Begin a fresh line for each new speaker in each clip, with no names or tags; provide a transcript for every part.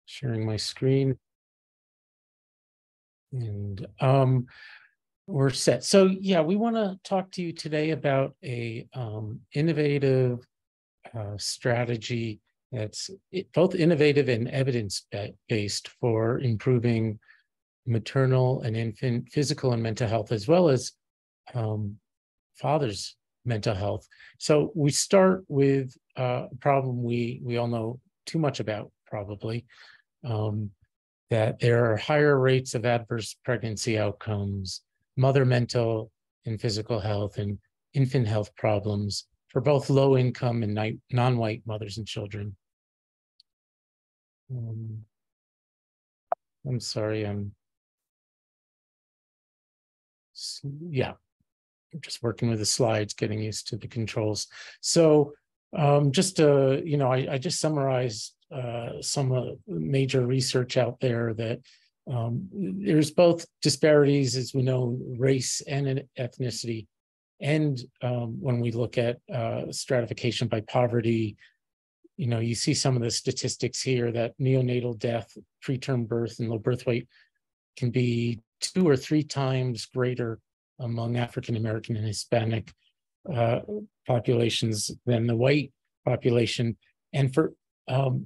Sharing my screen. And we're set. So yeah, we want to talk to you today about a innovative strategy that's both innovative and evidence-based for improving maternal and infant physical and mental health, as well as father's mental health. So we start with a problem we all know too much about, probably, that there are higher rates of adverse pregnancy outcomes, mother mental and physical health, and infant health problems for both low-income and non-white mothers and children. I'm sorry, I'm just working with the slides, getting used to the controls. So just I just summarized some major research out there that there's both disparities, as we know, race and ethnicity. And when we look at stratification by poverty, you see some of the statistics here that neonatal death, preterm birth, and low birth weight can be 2 or 3 times greater among African American and Hispanic populations than the white population. And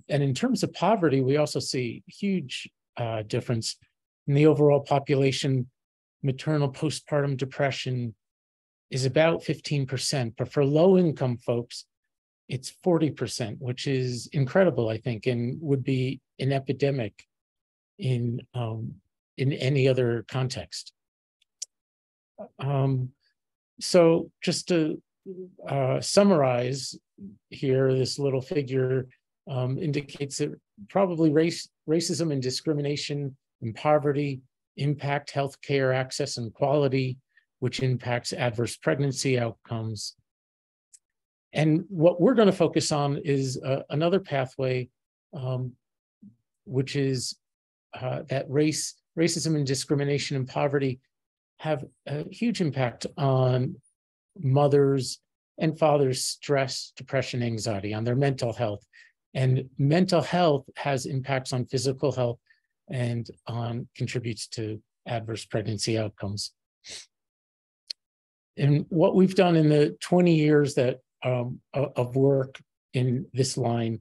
in terms of poverty, we also see huge difference in the overall population. Maternal postpartum depression is about 15%, but for low-income folks, it's 40%, which is incredible, I think, and would be an epidemic in any other context. So just to summarize here, this little figure indicates that probably racism and discrimination and poverty impact healthcare access and quality, which impacts adverse pregnancy outcomes. And what we're going to focus on is another pathway, which is that racism and discrimination and poverty have a huge impact on mothers and fathers' stress, depression, anxiety, on their mental health. And mental health has impacts on physical health and contributes to adverse pregnancy outcomes. And what we've done in the 20 years that of work in this line,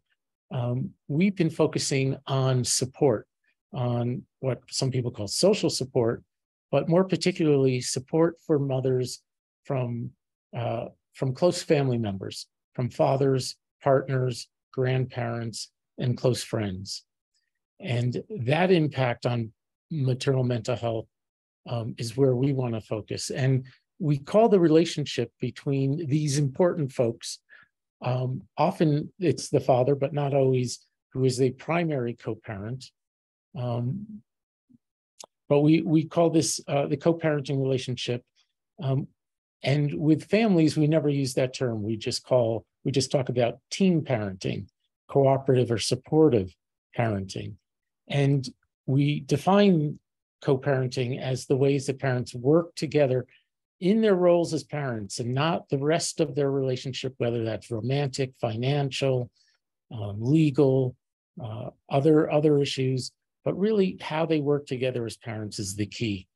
we've been focusing on support, on what some people call social support, but more particularly support for mothers from close family members, from fathers, partners, grandparents, and close friends. And that impact on maternal mental health is where we want to focus. And we call the relationship between these important folks, often it's the father, but not always, who is the primary co-parent. But we call this the co-parenting relationship. And with families, we never use that term. We just talk about team parenting, cooperative or supportive parenting. And we define co-parenting as the ways that parents work together in their roles as parents and not the rest of their relationship, whether that's romantic, financial, legal, other issues, but really how they work together as parents is the key.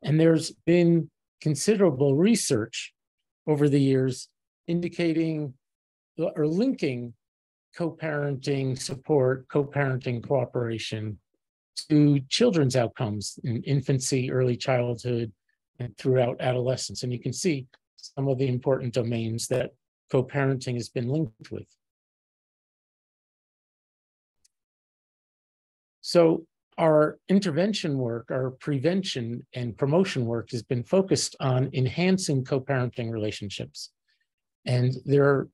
And there's been considerable research over the years indicating or linking co-parenting support, co-parenting cooperation to children's outcomes in infancy, early childhood, and throughout adolescence. And you can see some of the important domains that co-parenting has been linked with. So our intervention work, our prevention and promotion work has been focused on enhancing co-parenting relationships. And there are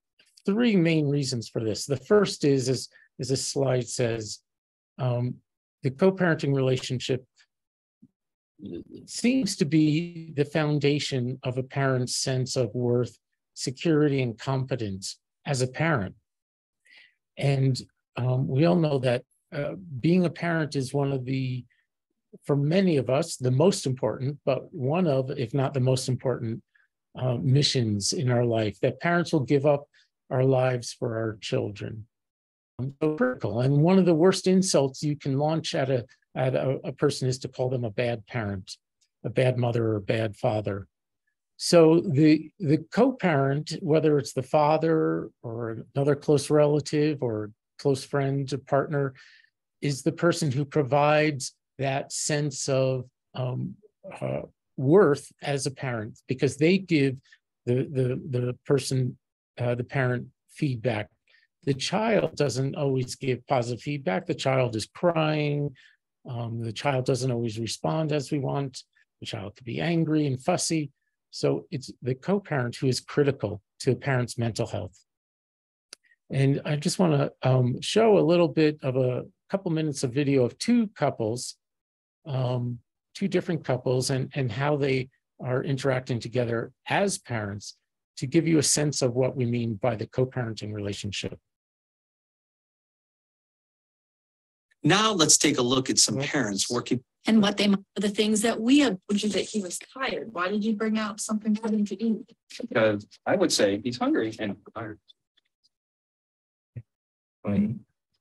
3 main reasons for this. The first is, as this slide says, the co-parenting relationship seems to be the foundation of a parent's sense of worth, security, and competence as a parent. And we all know that being a parent is one of the, for many of us, the most important, but one of, if not the most important, missions in our life, that parents will give up our lives for our children. so critical. And one of the worst insults you can launch at a person is to call them a bad parent, a bad mother, or a bad father. So the co-parent, whether it's the father or another close relative or close friend or partner, is the person who provides that sense of worth as a parent, because they give the person, the parent, feedback. The child doesn't always give positive feedback. The child is crying. The child doesn't always respond as we want. The child could be angry and fussy. So it's the co-parent who is critical to a parent's mental health. And I just want to show a little bit of a couple minutes of video of two couples, two different couples, and how they are interacting together as parents to give you a sense of what we mean by the co-parenting relationship.
Now let's take a look at some parents working.
And what they might be the things that we have, which is that he was tired. Why did you bring out something for him to eat?
Because I would say he's hungry and tired.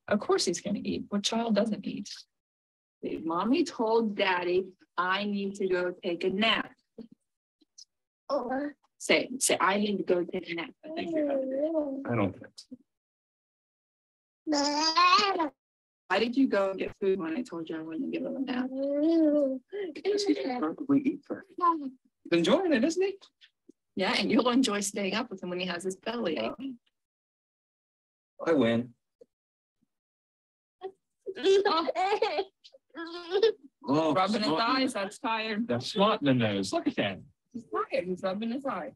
Of course he's going to eat. What child doesn't eat? Mommy told Daddy, I need to go take a nap. Or say, I need to go take a nap. I think you're hungry.
I don't think so.
Why did you go and get food when I told you I wouldn't give him a nap?
Because he can probably eat first. He's enjoying it, isn't he?
Yeah, and you'll enjoy staying up with him when he has his belly ache.
I win. Oh,
Rubbing his eyes, that's tired.
That's snot in the nose. Look at that.
He's tired, he's rubbing his eyes.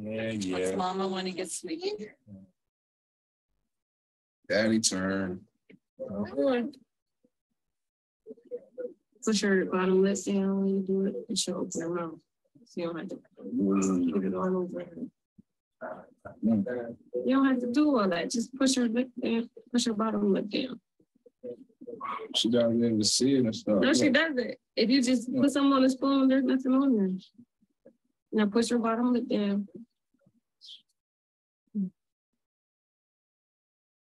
Yeah,
What's Mama when he gets sleepy?
Daddy turn.
Push your bottom lip down when you do it and she'll open her mouth. So you don't have to put it all over her. You don't have to do all that. Just push her lip down, push her bottom lip down.
She doesn't even see it and stuff.
No, she doesn't. If you just put something on the spoon, there's nothing on there. Now push her bottom lip down.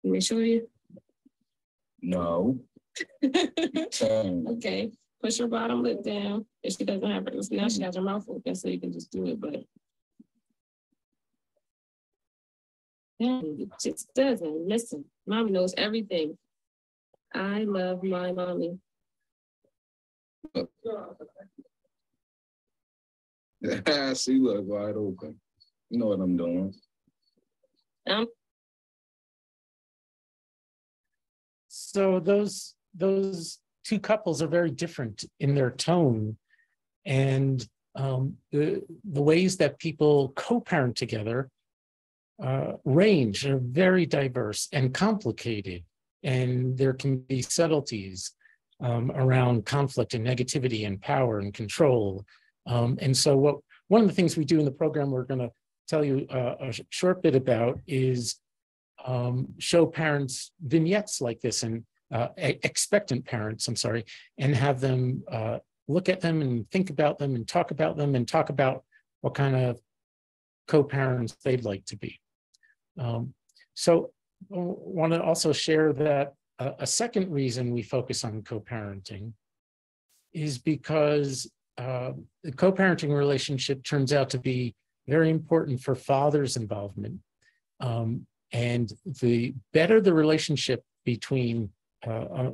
Let me show you.
No.
Okay. Push her bottom lip down. If she doesn't have her, now she has her mouth open, so you can just do it, but it just doesn't listen. Mommy knows everything. I love my mommy.
She look wide open. You know what I'm doing.
So those two couples are very different in their tone, and the ways that people co-parent together range are very diverse and complicated, and there can be subtleties around conflict and negativity and power and control. And so one of the things we do in the program we're going to tell you a short bit about is show parents vignettes like this, and expectant parents, I'm sorry, and have them look at them and think about them and talk about what kind of co-parents they'd like to be. So I want to also share that a second reason we focus on co-parenting is because the co-parenting relationship turns out to be very important for father's involvement. And the better the relationship between a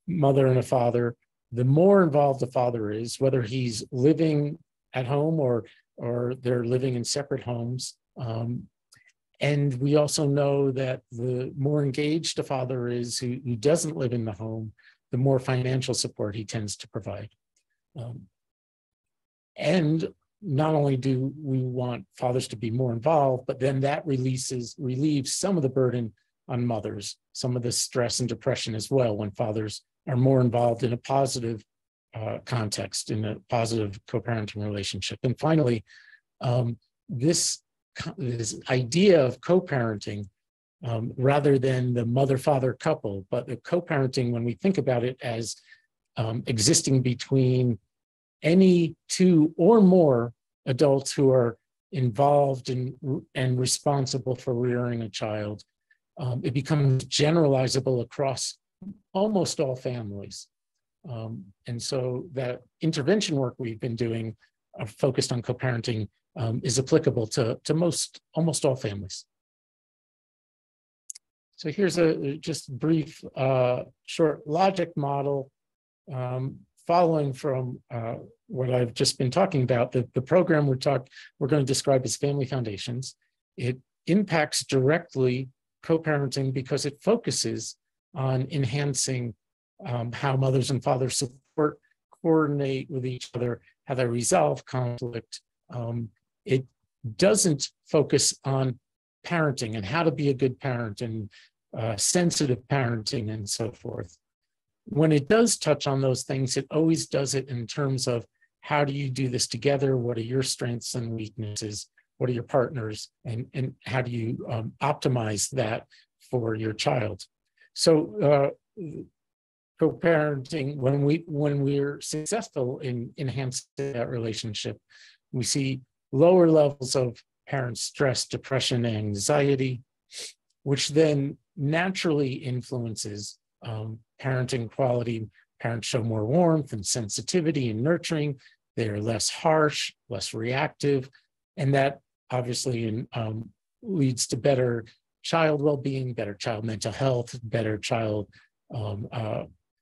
mother and a father, the more involved the father is, whether he's living at home or they're living in separate homes. And we also know that the more engaged a father is who doesn't live in the home, the more financial support he tends to provide. And not only do we want fathers to be more involved, but then that relieves some of the burden on mothers, some of the stress and depression as well, when fathers are more involved in a positive context, in a positive co-parenting relationship. And finally, this idea of co-parenting, rather than the mother-father couple, but the co-parenting, when we think about it as existing between any two or more adults who are involved in and responsible for rearing a child, it becomes generalizable across almost all families. And so that intervention work we've been doing focused on co-parenting is applicable to almost all families. So here's a just brief short logic model following from what I've just been talking about. The program we're going to describe as Family Foundations. It impacts directly co-parenting because it focuses on enhancing how mothers and fathers support, coordinate with each other, how they resolve conflict. It doesn't focus on parenting and how to be a good parent and sensitive parenting and so forth. When it does touch on those things, it always does it in terms of how do you do this together? What are your strengths and weaknesses? What are your partners? And how do you optimize that for your child? So co-parenting, when we're successful in enhancing that relationship, we see lower levels of parent stress, depression, and anxiety, which then naturally influences parenting quality. Parents show more warmth and sensitivity and nurturing. They're less harsh, less reactive, and that obviously leads to better child well-being, better child mental health, better child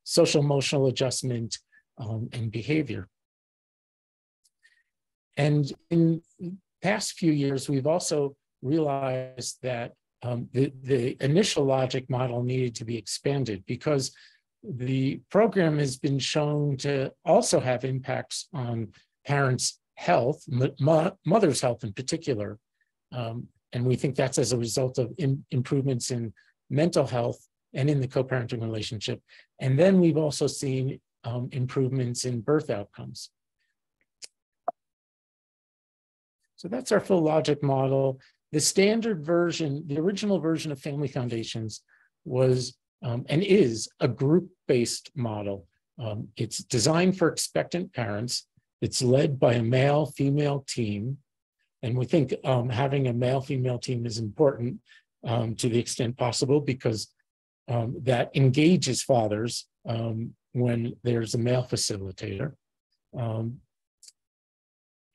social emotional adjustment and behavior. And in the past few years, we've also realized that the initial logic model needed to be expanded because the program has been shown to also have impacts on parents' health, mother's health in particular. And we think that's as a result of improvements in mental health and in the co-parenting relationship. And then we've also seen improvements in birth outcomes. So that's our full logic model. The standard version, the original version of Family Foundations was and is a group-based model. It's designed for expectant parents. It's led by a male-female team. And we think having a male-female team is important to the extent possible because that engages fathers when there's a male facilitator.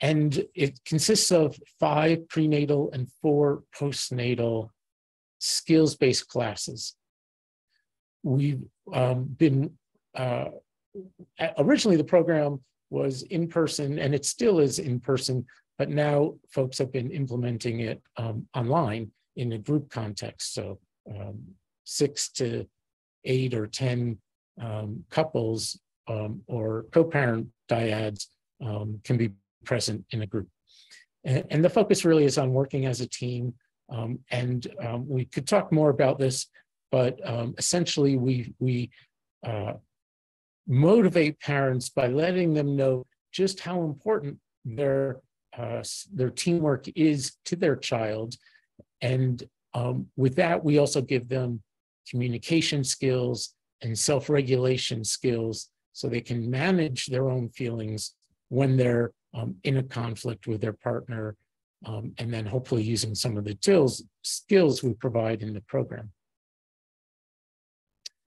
And it consists of 5 prenatal and 4 postnatal skills-based classes. We've originally the program was in person and it still is in person, but now folks have been implementing it online in a group context. So 6 to 8 or 10 couples or co-parent dyads can be present in a group. And the focus really is on working as a team. And we could talk more about this, but essentially we motivate parents by letting them know just how important their teamwork is to their child. And with that, we also give them communication skills and self-regulation skills so they can manage their own feelings when they're in a conflict with their partner, and then hopefully using some of the skills we provide in the program.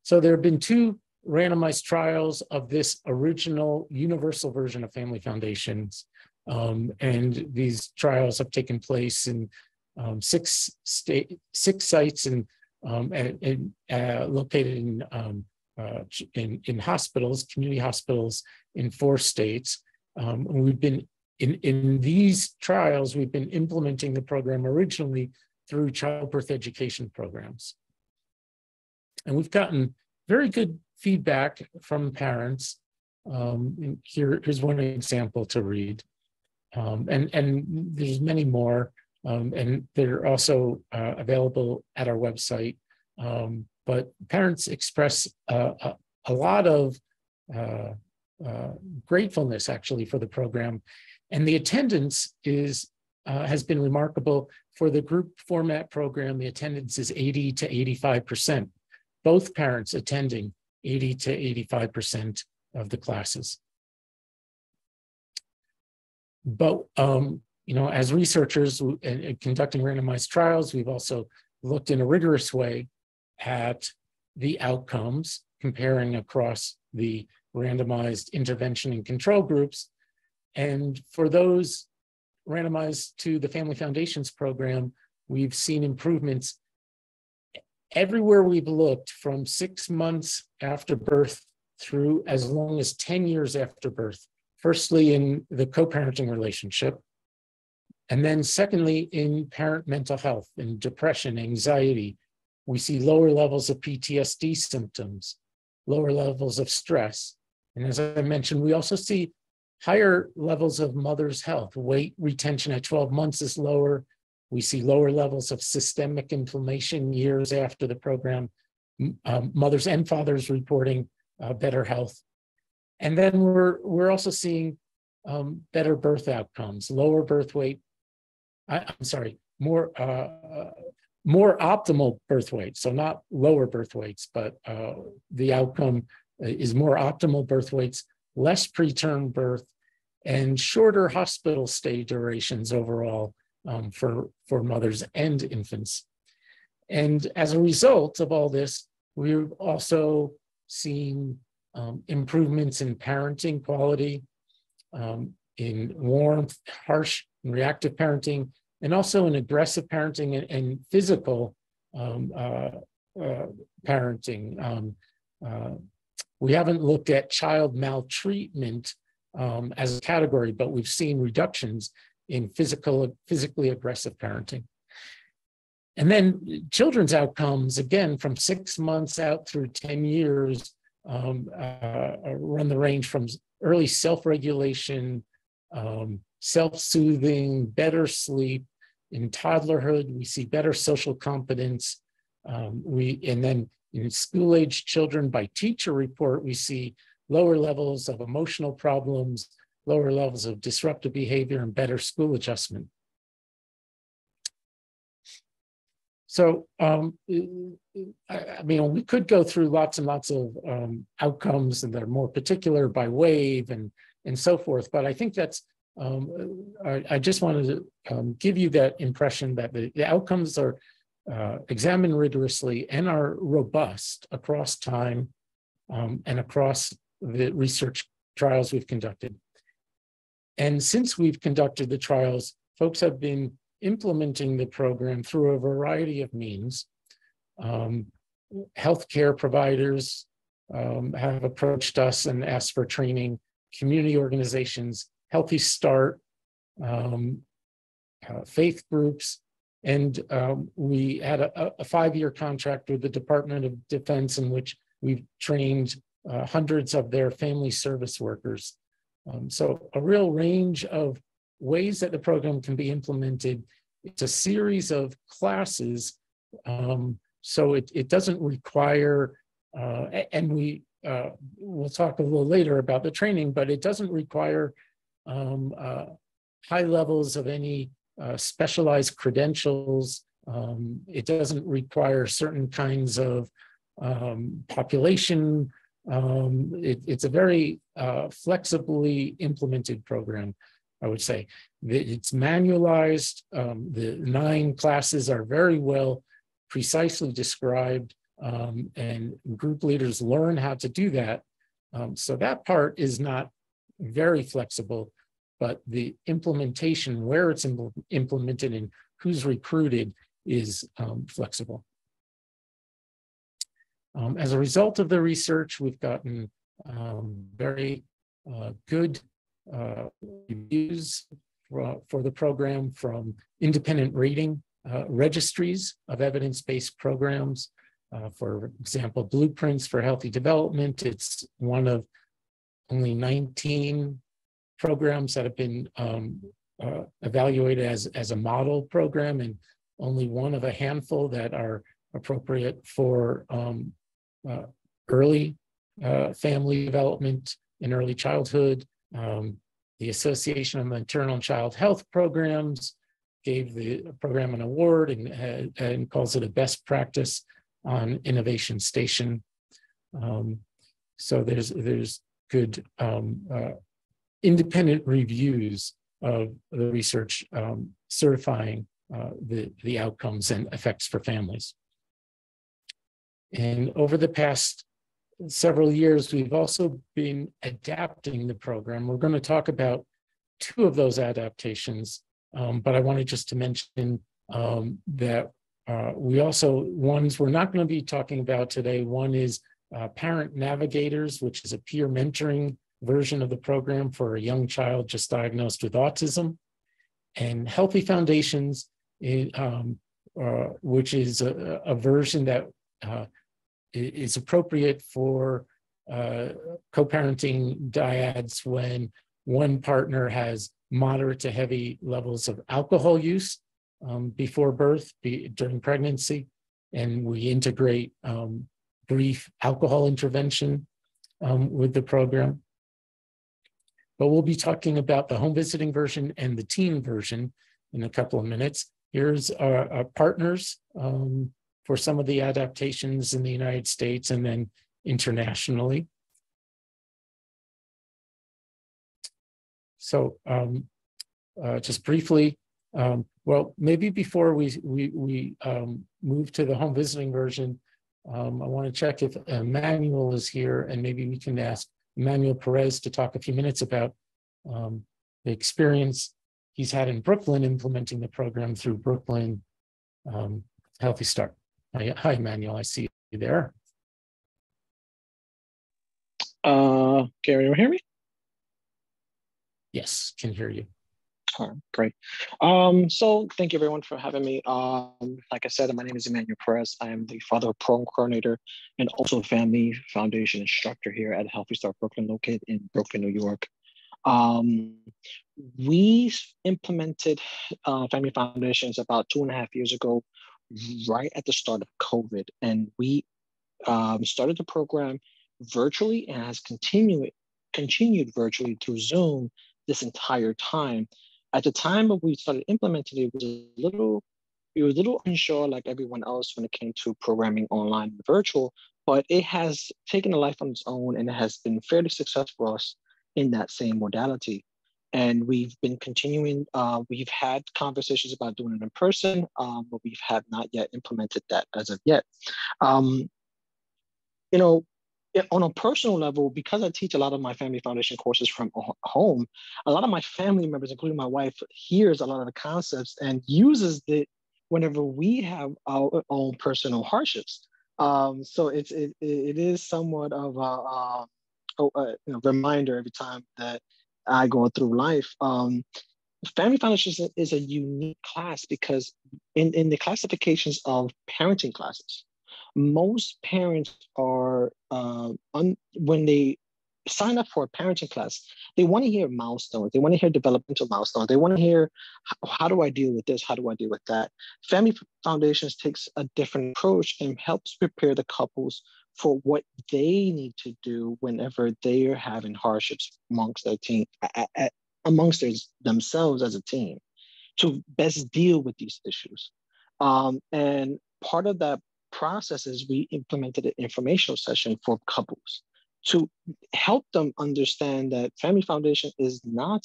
So there have been 2 randomized trials of this original universal version of Family Foundations. And these trials have taken place in 6 sites and located in hospitals, community hospitals in 4 states. We've been in these trials, we've been implementing the program originally through childbirth education programs. And we've gotten very good feedback from parents. Here's one example to read. And there's many more, and they're also available at our website. But parents express a lot of gratefulness actually for the program, and the attendance has been remarkable. For the group format program, the attendance is 80 to 85%. Both parents attending 80 to 85% of the classes. But as researchers and conducting randomized trials, we've also looked in a rigorous way at the outcomes, comparing across the randomized intervention and control groups. And for those randomized to the Family Foundations program, we've seen improvements everywhere we've looked, from 6 months after birth through as long as 10 years after birth. Firstly, in the co-parenting relationship, and then secondly, in parent mental health and depression, anxiety. We see lower levels of PTSD symptoms, lower levels of stress. And as I mentioned, we also see higher levels of mother's health. Weight retention at 12 months is lower. We see lower levels of systemic inflammation years after the program. Mothers and fathers reporting better health. And then we're also seeing better birth outcomes, lower birth weight. More optimal birth weight. So not lower birth weights, but the outcome is more optimal birth weights, less preterm birth, and shorter hospital stay durations overall for mothers and infants. And as a result of all this, we've also seen improvements in parenting quality, in warmth, harsh and reactive parenting, and also in aggressive parenting and physical parenting. We haven't looked at child maltreatment as a category, but we've seen reductions in physically aggressive parenting. And then children's outcomes, again, from 6 months out through 10 years, run the range from early self-regulation, self-soothing, better sleep. In toddlerhood, we see better social competence. And then in school-age children, by teacher report, we see lower levels of emotional problems, lower levels of disruptive behavior, and better school adjustment. So, I mean, we could go through lots and lots of outcomes, and they're more particular by wave and so forth. But I think that's, I just wanted to give you that impression that the outcomes are examined rigorously and are robust across time and across the research trials we've conducted. And since we've conducted the trials, folks have been implementing the program through a variety of means. Healthcare providers have approached us and asked for training, community organizations, Healthy Start, faith groups, and we had a 5-year contract with the Department of Defense in which we've trained hundreds of their family service workers. So a real range of ways that the program can be implemented. It's a series of classes, so it doesn't require, and we'll talk a little later about the training, but it doesn't require high levels of any specialized credentials. It doesn't require certain kinds of population. It's a very flexibly implemented program, I would say. It's manualized. The 9 classes are very well precisely described, and group leaders learn how to do that. So that part is not very flexible, but the implementation, where it's implemented and who's recruited, is flexible. As a result of the research, we've gotten very good reviews for the program from independent rating registries of evidence-based programs. For example, Blueprints for Healthy Development, it's one of only 19 programs that have been evaluated as a model program, and only one of a handful that are appropriate for early family development in early childhood. The Association of Maternal and Child Health Programs gave the program an award and calls it a best practice on Innovation Station. So there's good independent reviews of the research certifying the outcomes and effects for families. And over the past several years, we've also been adapting the program. We're going to talk about two of those adaptations, but I wanted just to mention that we also, ones we're not going to be talking about today. One is Parent Navigators, which is a peer mentoring version of the program for a young child just diagnosed with autism, and Healthy Foundations, which is a version that is appropriate for co-parenting dyads when one partner has moderate to heavy levels of alcohol use before birth, during pregnancy, and we integrate brief alcohol intervention with the program. But we'll be talking about the home visiting version and the teen version in a couple of minutes. Here's our partners for some of the adaptations in the United States and then internationally. So just briefly, well, maybe before we move to the home visiting version, I want to check if Emmanuel is here, and maybe we can ask Emmanuel Perez to talk a few minutes about the experience he's had in Brooklyn implementing the program through Brooklyn Healthy Start. Hi, Emmanuel, I see you there.
Can you hear me?
Yes, can hear you.
All right, great. So thank you everyone for having me. Like I said, my name is Emmanuel Perez. I am the father of program coordinator and also family foundation instructor here at Healthy Start Brooklyn, located in Brooklyn, New York. We implemented family foundations about 2.5 years ago, right at the start of COVID. And we started the program virtually and has continued virtually through Zoom this entire time. At the time that we started implementing it, we were a little unsure, like everyone else, when it came to programming online and virtual, but it has taken a life on its own and it has been fairly successful for us in that same modality. And we've been continuing, we've had conversations about doing it in person, but we have not yet implemented that as of yet. You know, on a personal level, because I teach a lot of my family foundation courses from home, a lot of my family members, including my wife, hears a lot of the concepts and uses it whenever we have our own personal hardships. So it is somewhat of a reminder every time that I go through life. Family foundation is a unique class because in the classifications of parenting classes, most parents are, when they sign up for a parenting class, they want to hear milestones. They want to hear developmental milestones. They want to hear, how do I deal with this? How do I deal with that? Family Foundations takes a different approach and helps prepare the couples for what they need to do whenever they are having hardships amongst their team, themselves as a team, to best deal with these issues. And part of that process is we implemented an informational session for couples to help them understand that Family Foundation is not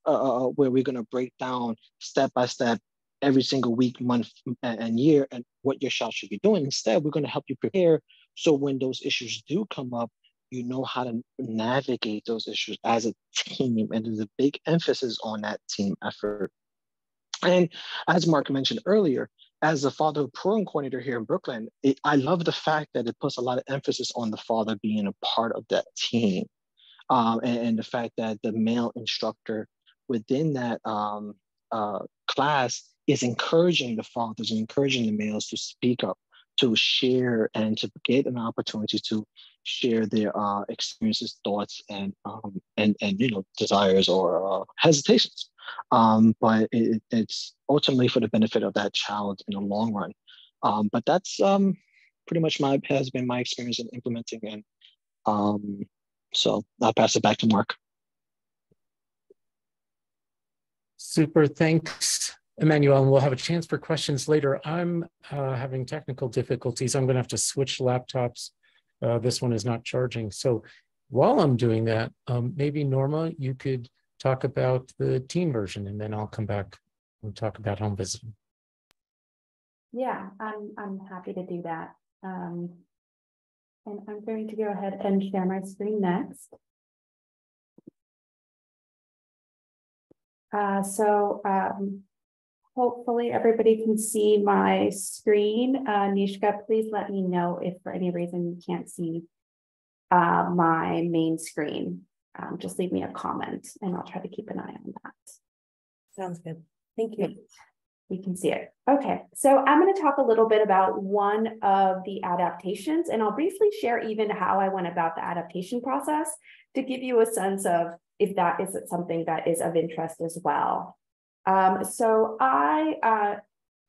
where we're going to break down step by step every single week, month, and year and what your child should be doing. Instead, we're going to help you prepare so when those issues do come up, you know how to navigate those issues as a team. And there's a big emphasis on that team effort. And as Mark mentioned earlier, as a father program coordinator here in Brooklyn, I love the fact that it puts a lot of emphasis on the father being a part of that team. And the fact that the male instructor within that class is encouraging the fathers and encouraging the males to speak up, to share, and to get an opportunity to share their experiences, thoughts, and desires or hesitations. But it's ultimately for the benefit of that child in the long run. But that's pretty much has been my experience in implementing, and so I'll pass it back to Mark.
Super, thanks, Emmanuel. And we'll have a chance for questions later. I'm having technical difficulties. I'm going to have to switch laptops. This one is not charging. So while I'm doing that, maybe Norma, you could talk about the teen version, and then I'll come back and talk about home visiting.
Yeah, I'm happy to do that. And I'm going to go ahead and share my screen next. Hopefully everybody can see my screen. Nishka, please let me know if for any reason you can't see my main screen. Just leave me a comment and I'll try to keep an eye on that.
Sounds good. Thank you.
We can see it. Okay, so I'm going to talk a little bit about one of the adaptations, and I'll briefly share even how I went about the adaptation process to give you a sense of if that is something that is of interest as well. So I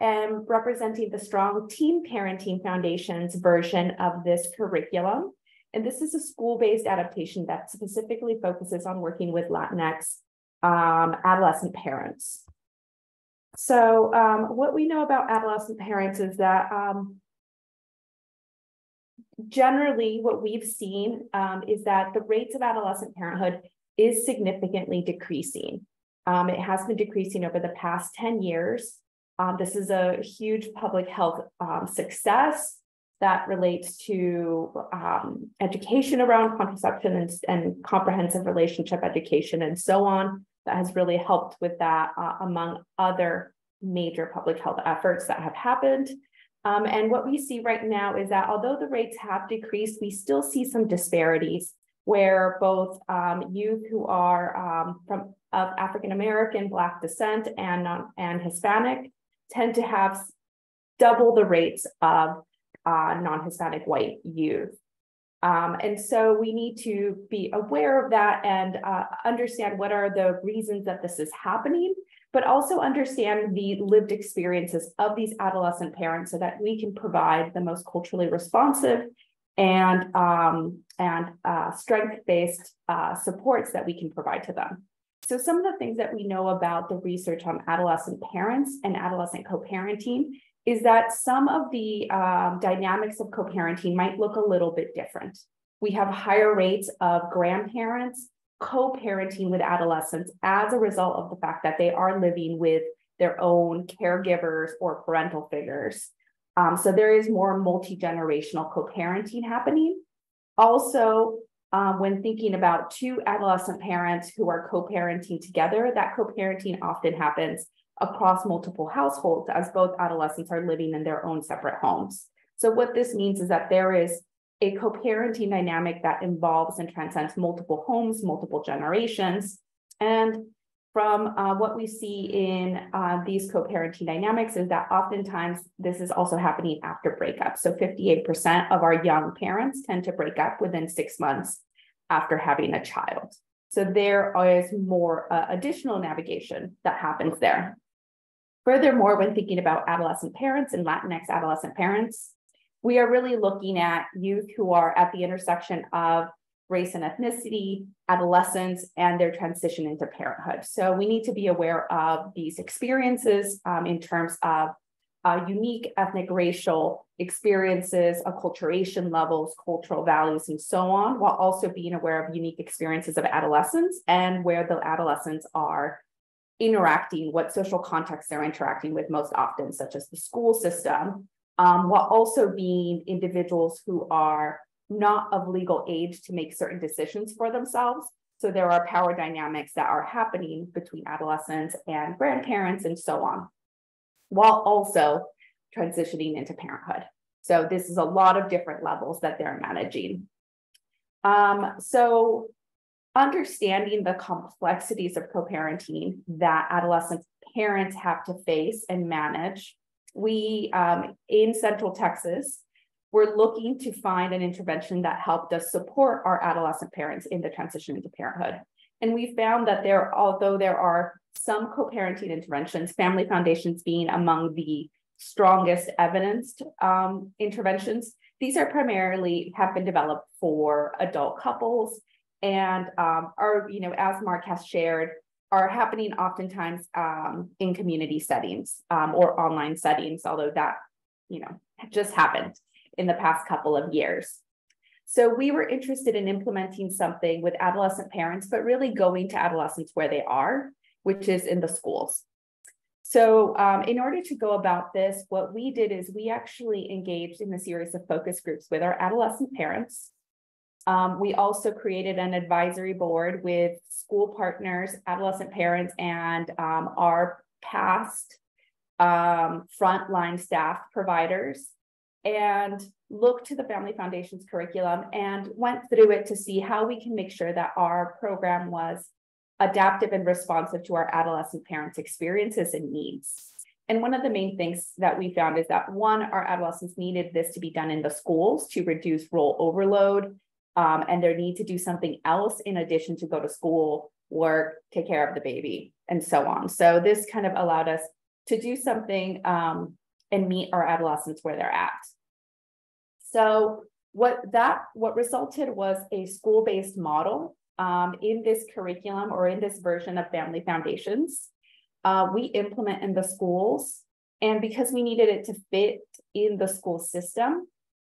am representing the Strong Teen Parenting Foundation's version of this curriculum. And this is a school-based adaptation that specifically focuses on working with Latinx adolescent parents. So what we know about adolescent parents is that generally what we've seen is that the rates of adolescent parenthood is significantly decreasing. It has been decreasing over the past 10 years. This is a huge public health success that relates to education around contraception and comprehensive relationship education and so on. That has really helped with that among other major public health efforts that have happened. And what we see right now is that although the rates have decreased, we still see some disparities where both youth who are of African-American, Black descent, and Hispanic tend to have double the rates of non-Hispanic white youth. And so we need to be aware of that and understand what are the reasons that this is happening, but also understand the lived experiences of these adolescent parents so that we can provide the most culturally responsive and strength-based supports that we can provide to them. So some of the things that we know about the research on adolescent parents and adolescent co-parenting is that some of the dynamics of co-parenting might look a little bit different. We have higher rates of grandparents co-parenting with adolescents as a result of the fact that they are living with their own caregivers or parental figures. So there is more multi-generational co-parenting happening. Also, when thinking about two adolescent parents who are co-parenting together, that co-parenting often happens across multiple households as both adolescents are living in their own separate homes. So what this means is that there is a co-parenting dynamic that involves and transcends multiple homes, multiple generations. And from what we see in these co-parenting dynamics is that oftentimes this is also happening after breakup. So 58% of our young parents tend to break up within 6 months after having a child. So there is more additional navigation that happens there. Furthermore, when thinking about adolescent parents and Latinx adolescent parents, we are really looking at youth who are at the intersection of race and ethnicity, adolescence, and their transition into parenthood. So we need to be aware of these experiences in terms of unique ethnic racial experiences, acculturation levels, cultural values, and so on, while also being aware of unique experiences of adolescence and where the adolescents are interacting, what social context they're interacting with most often, such as the school system, while also being individuals who are not of legal age to make certain decisions for themselves. So there are power dynamics that are happening between adolescents and grandparents and so on, while also transitioning into parenthood. So this is a lot of different levels that they're managing. So understanding the complexities of co-parenting that adolescent parents have to face and manage, we, in Central Texas, we're looking to find an intervention that helped us support our adolescent parents in the transition into parenthood. And we found that although there are some co-parenting interventions, family foundations being among the strongest evidenced interventions, these are primarily have been developed for adult couples and are, as Mark has shared, are happening oftentimes in community settings or online settings, although that, just happened in the past couple of years. So we were interested in implementing something with adolescent parents, but really going to adolescents where they are, which is in the schools. So in order to go about this, what we did is we actually engaged in a series of focus groups with our adolescent parents. We also created an advisory board with school partners, adolescent parents, and our past frontline staff providers, and looked to the Family Foundation's curriculum and went through it to see how we can make sure that our program was adaptive and responsive to our adolescent parents' experiences and needs. And one of the main things that we found is that, one, our adolescents needed this to be done in the schools to reduce role overload, and their need to do something else in addition to go to school, work, take care of the baby, and so on. So this kind of allowed us to do something and meet our adolescents where they're at. So what resulted was a school-based model in this curriculum, or in this version of Family Foundations. We implement in the schools, and because we needed it to fit in the school system,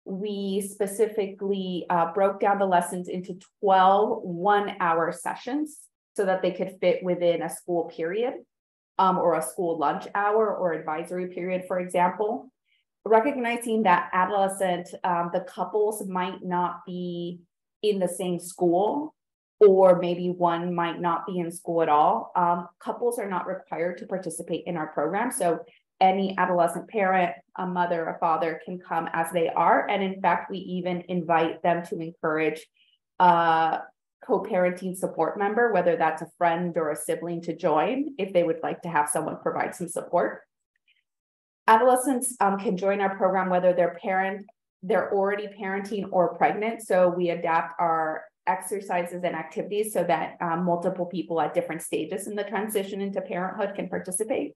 we specifically broke down the lessons into 12 one-hour sessions so that they could fit within a school period, or a school lunch hour or advisory period, for example. Recognizing that the couples might not be in the same school, or maybe one might not be in school at all. Couples are not required to participate in our program. So any adolescent parent, a mother, a father, can come as they are. And in fact, we even invite them to encourage a co-parenting support member, whether that's a friend or a sibling, to join if they would like to have someone provide some support. Adolescents can join our program whether they're already parenting or pregnant. So we adapt our exercises and activities so that multiple people at different stages in the transition into parenthood can participate.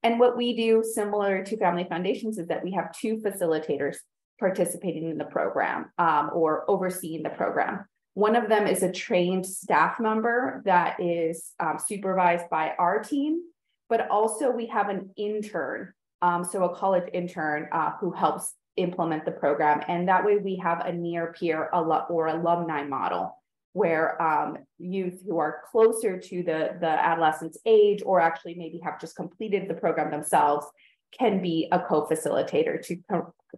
And what we do, similar to Family Foundations, is that we have 2 facilitators participating in the program, or overseeing the program. One of them is a trained staff member that is supervised by our team, but also we have an intern, so a college intern who helps implement the program. And that way we have a near peer or alumni model where youth who are closer to the adolescent's age, or actually maybe have just completed the program themselves, can be a co-facilitator to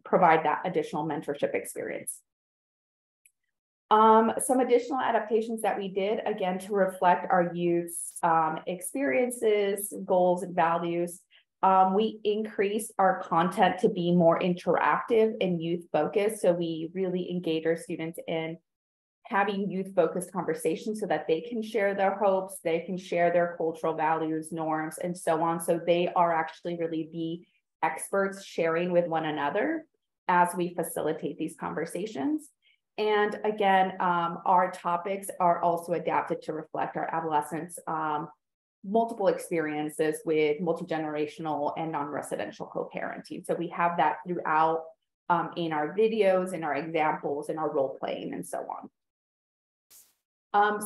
provide that additional mentorship experience. Some additional adaptations that we did, again, to reflect our youth's experiences, goals, and values. We increased our content to be more interactive and youth focused. So we really engage our students in having youth focused conversations so that they can share their hopes, they can share their cultural values, norms, and so on. So they are actually really the experts sharing with one another as we facilitate these conversations. And again, our topics are also adapted to reflect our adolescents' multiple experiences with multi-generational and non-residential co-parenting. So we have that throughout in our videos, in our examples, in our role playing, and so on.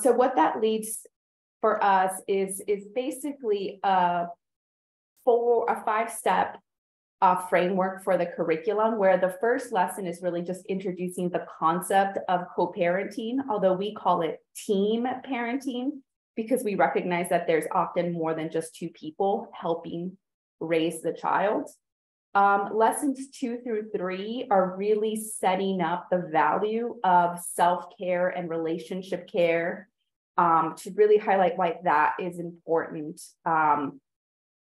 So what that leads for us is basically a 5-step framework for the curriculum, where the first lesson is really just introducing the concept of co-parenting, although we call it team parenting, because we recognize that there's often more than just 2 people helping raise the child. Lessons 2 through 3 are really setting up the value of self-care and relationship care, to really highlight why that is important.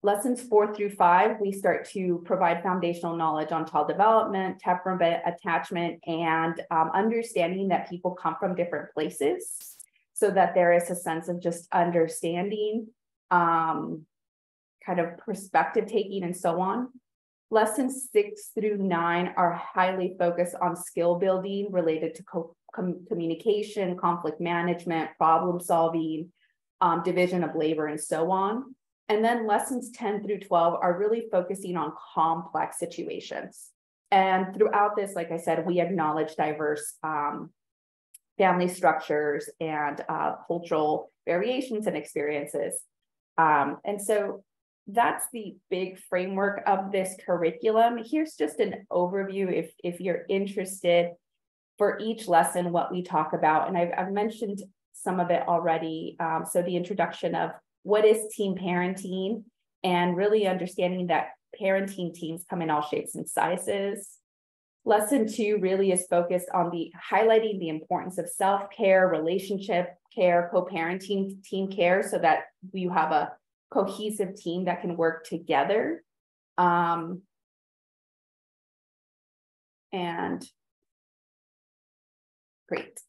Lessons 4 through 5, we start to provide foundational knowledge on child development, temperament, attachment, and understanding that people come from different places, so that there is a sense of just understanding, kind of perspective taking, and so on. Lessons 6 through 9 are highly focused on skill building related to communication, conflict management, problem solving, division of labor, and so on. And then lessons 10 through 12 are really focusing on complex situations. And throughout this, like I said, we acknowledge diverse family structures and cultural variations and experiences. And so that's the big framework of this curriculum. Here's just an overview if you're interested for each lesson, what we talk about. And I've mentioned some of it already. So the introduction of what is team parenting, and really understanding that parenting teams come in all shapes and sizes. Lesson 2 really is focused on highlighting the importance of self-care, relationship care, co-parenting, team care, so that you have a cohesive team that can work together. And great.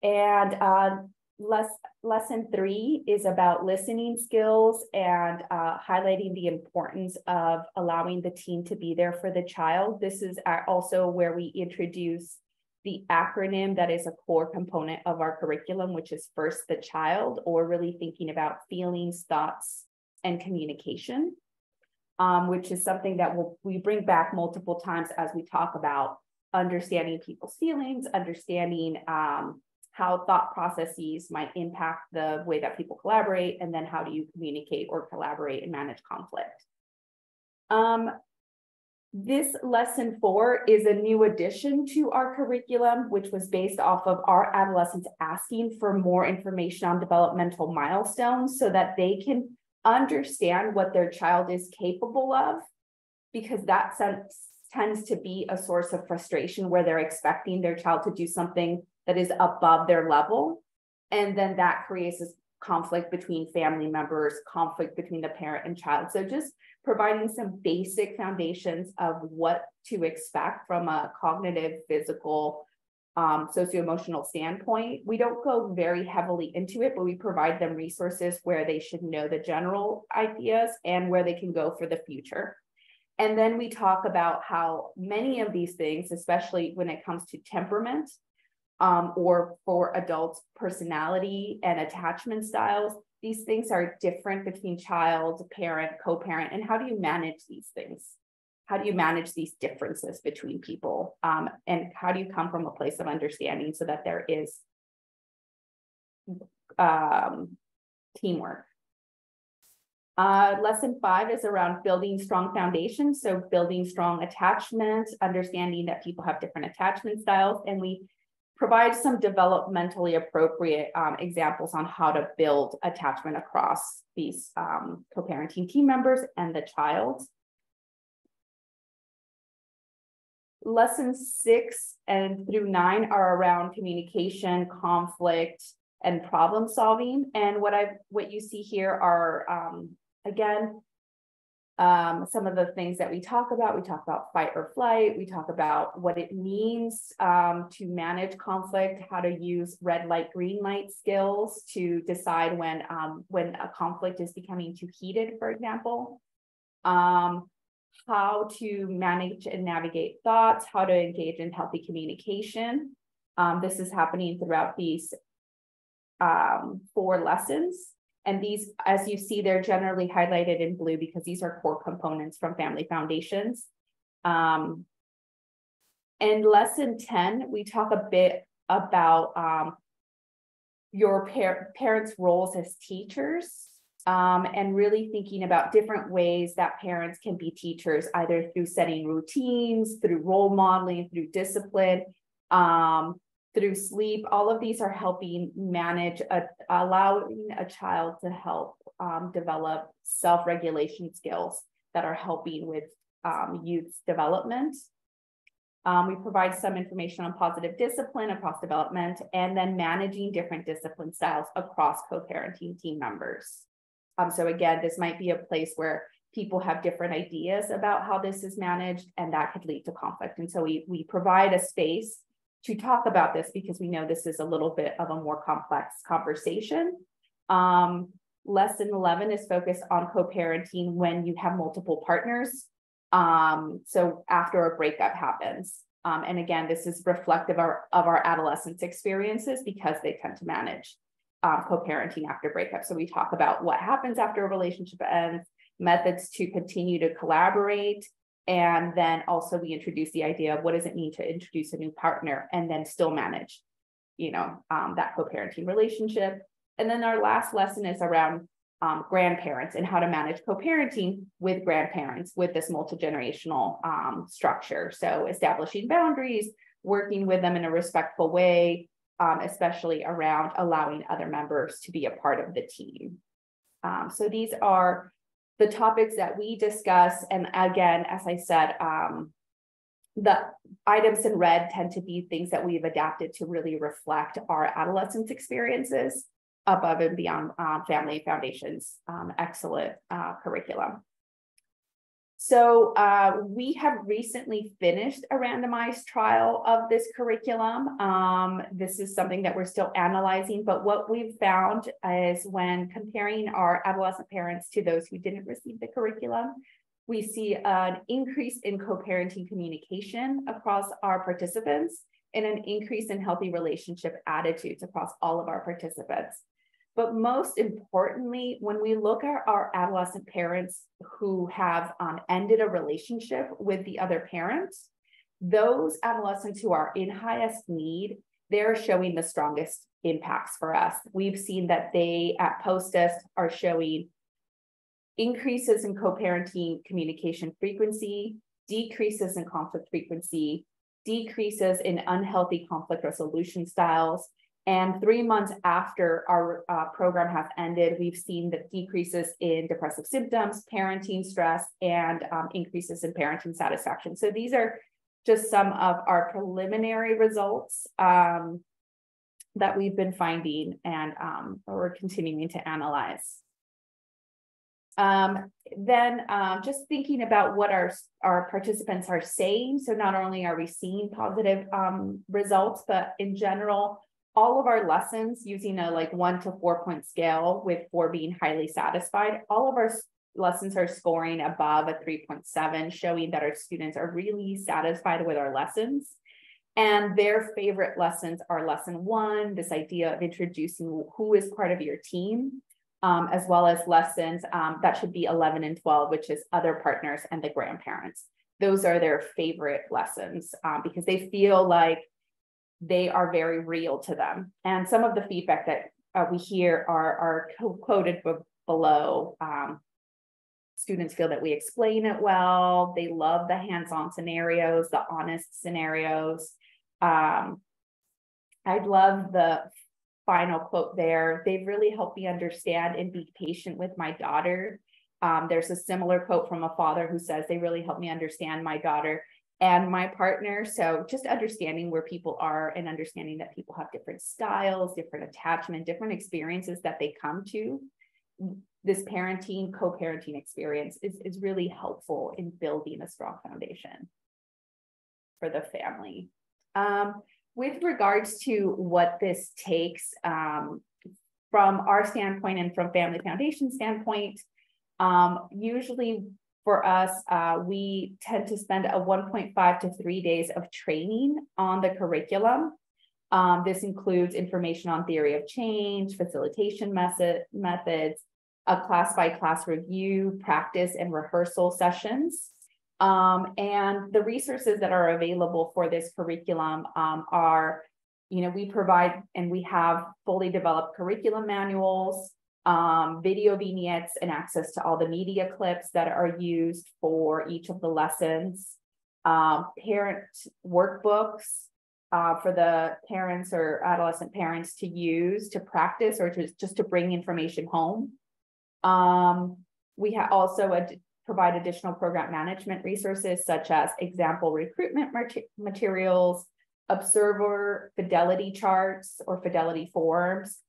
And lesson 3 is about listening skills and highlighting the importance of allowing the team to be there for the child. This is also where we introduce the acronym that is a core component of our curriculum, which is first the child, or really thinking about feelings, thoughts, and communication, which is something that we bring back multiple times as we talk about understanding people's feelings, understanding how thought processes might impact the way that people collaborate, and then how do you communicate or collaborate and manage conflict. This lesson 4 is a new addition to our curriculum, which was based off of our adolescents asking for more information on developmental milestones so that they can understand what their child is capable of, because that tends to be a source of frustration where they're expecting their child to do something that is above their level. And then that creates this conflict between family members, conflict between the parent and child. So just providing some basic foundations of what to expect from a cognitive, physical, socio-emotional standpoint. We don't go very heavily into it, but we provide them resources where they should know the general ideas and where they can go for the future. And then we talk about how many of these things, especially when it comes to temperament, or for adults, personality and attachment styles, these things are different between child, parent, co-parent, and how do you manage these things? How do you manage these differences between people? And how do you come from a place of understanding so that there is teamwork? Lesson 5 is around building strong foundations. So building strong attachment, understanding that people have different attachment styles, and we provide some developmentally appropriate examples on how to build attachment across these co-parenting team members and the child. Lessons 6 and through 9 are around communication, conflict, and problem solving. And what you see here are, again, some of the things that we talk about. We talk about fight or flight. We talk about what it means to manage conflict, how to use red light, green light skills to decide when a conflict is becoming too heated, for example. How to manage and navigate thoughts, how to engage in healthy communication. This is happening throughout these 4 lessons. And these, as you see, they're generally highlighted in blue because these are core components from Family Foundations. And lesson 10, we talk a bit about your parents' roles as teachers, and really thinking about different ways that parents can be teachers, either through setting routines, through role modeling, through discipline, through sleep. All of these are helping manage, allowing a child to help develop self-regulation skills that are helping with youth's development. We provide some information on positive discipline across development, and then managing different discipline styles across co-parenting team members. So again, this might be a place where people have different ideas about how this is managed, and that could lead to conflict. And so we provide a space to talk about this because we know this is a little bit of a more complex conversation. Lesson 11 is focused on co-parenting when you have multiple partners. So after a breakup happens. And again, this is reflective of our adolescents' experiences because they tend to manage co-parenting after breakup. So we talk about what happens after a relationship ends, methods to continue to collaborate, and then also we introduce the idea of what does it mean to introduce a new partner and then still manage, that co-parenting relationship. And then our last lesson is around grandparents and how to manage co-parenting with grandparents with this multi-generational structure. So establishing boundaries, working with them in a respectful way, especially around allowing other members to be a part of the team. So these are the topics that we discuss, and again, as I said, the items in red tend to be things that we've adapted to really reflect our adolescence experiences above and beyond Family Foundation's excellent curriculum. So we have recently finished a randomized trial of this curriculum. This is something that we're still analyzing, but what we've found is when comparing our adolescent parents to those who didn't receive the curriculum, we see an increase in co-parenting communication across our participants and an increase in healthy relationship attitudes across all of our participants. But most importantly, when we look at our adolescent parents who have ended a relationship with the other parents, those adolescents who are in highest need, they're showing the strongest impacts for us. We've seen that they at post-test are showing increases in co-parenting communication frequency, decreases in conflict frequency, decreases in unhealthy conflict resolution styles. And 3 months after our program has ended, we've seen the decreases in depressive symptoms, parenting stress, and increases in parenting satisfaction. So these are just some of our preliminary results that we've been finding and we're continuing to analyze. Just thinking about what our participants are saying. So not only are we seeing positive results, but in general, all of our lessons using a 1 to 4 point scale, with 4 being highly satisfied, all of our lessons are scoring above a 3.7, showing that our students are really satisfied with our lessons. And their favorite lessons are lesson 1, this idea of introducing who is part of your team, as well as lessons that should be 11 and 12, which is other partners and the grandparents. Those are their favorite lessons because they feel like they are very real to them. And some of the feedback that we hear are quoted below. Students feel that we explain it well. They love the hands-on scenarios, the honest scenarios. I love the final quote there. They've really helped me understand and be patient with my daughter. There's a similar quote from a father who says, they really helped me understand my daughter and my partner. So just understanding where people are and understanding that people have different styles, different attachment, different experiences that they come to. This parenting, co-parenting experience is really helpful in building a strong foundation for the family. With regards to what this takes from our standpoint and from Family Foundation standpoint, usually for us, we tend to spend a 1.5 to 3 days of training on the curriculum. This includes information on theory of change, facilitation methods, a class-by-class review, practice and rehearsal sessions. And the resources that are available for this curriculum are, we provide and we have fully developed curriculum manuals, video vignettes, and access to all the media clips that are used for each of the lessons, parent workbooks for the parents or adolescent parents to use to practice or just to bring information home. We also provide additional program management resources such as example recruitment materials, observer fidelity charts or fidelity forms,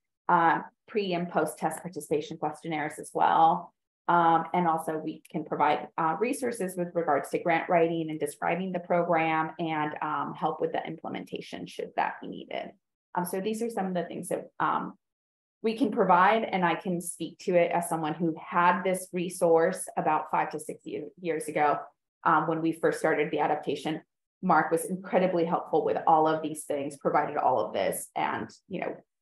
pre and post test participation questionnaires as well. And also we can provide resources with regards to grant writing and describing the program and help with the implementation should that be needed. So these are some of the things that we can provide, and I can speak to it as someone who had this resource about 5 to 6 years ago when we first started the adaptation. Mark was incredibly helpful with all of these things, provided all of this, and